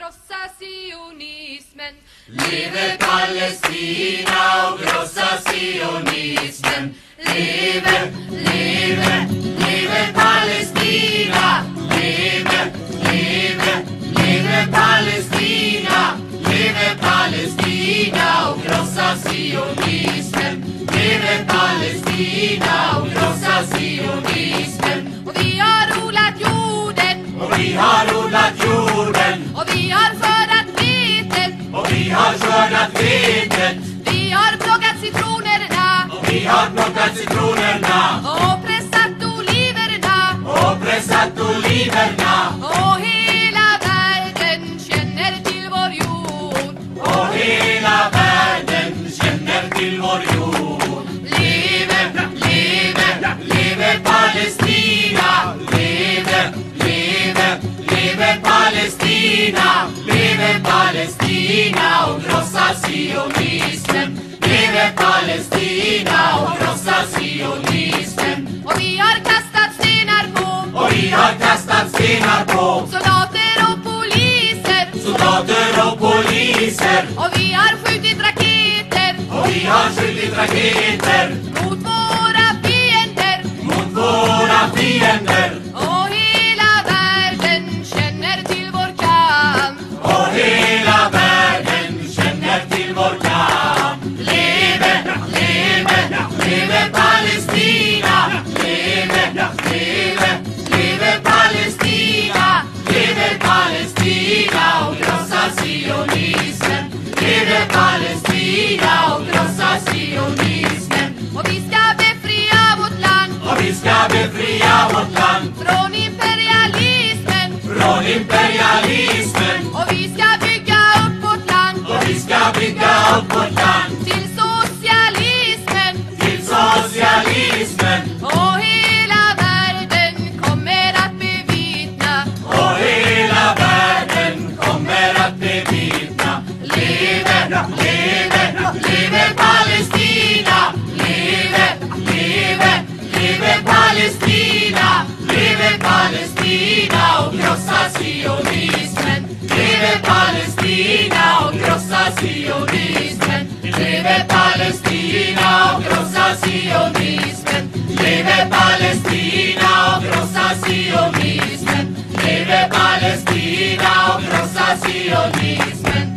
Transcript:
krossa sionismen. Leve Palestina och krossa sionismen. Leve, leve, leve Palestina. Leve, leve, leve Palestina. Leve Palestina och krossa sionismen. Leve Palestina och krossa sionismen. Och vi har odlat jorden. Och vi har odlat jorden. Och vi har skördat vetet. Och vi har skördat vetet. Vi har plockat citronerna. Och vi har plockat citronerna. Och pressat oliverna. Och pressat oliverna. Och hela världen känner till vår jord. Och hela världen känner till vår jord. Leve, leve, leve Palestina. Leve, leve, leve Palestina. Leve Palestina och krossa sionismen. Leve Palestina och krossa sionismen. Och vi har kastat stenar på. Och vi har kastat stenar på Soldater och poliser. soldater och poliser. Och vi har skjutit raketer. Och vi har skjutit raketer Mot våra fiender. mot våra fiender. Och hela världen känner till vår kamp. Och hela världen känner till vår kamp. Leve, leve, leve Palestina. Leve, leve, leve Palestina. Leve Palestina och krossa sionismen. Leve Palestina och krossa sionismen. Och vi ska befria vårt land. Och vi ska befria vårt land Från imperialismen. från imperialismen. Och vi ska bygga upp vårt land. Och vi ska bygga upp vårt land Till socialismen. till socialismen. Och hela världen kommer att bevittna. Och hela världen kommer att bevittna. Leve, leve, leve Palestina. Leve, leve, leve Palestina. Leve Palestina och krossa sionismen. Leve Palestina och krossa sionismen. Leve Palestina och krossa sionismen. Leve Palestina och krossa sionismen. Leve Palestina och krossa sionismen.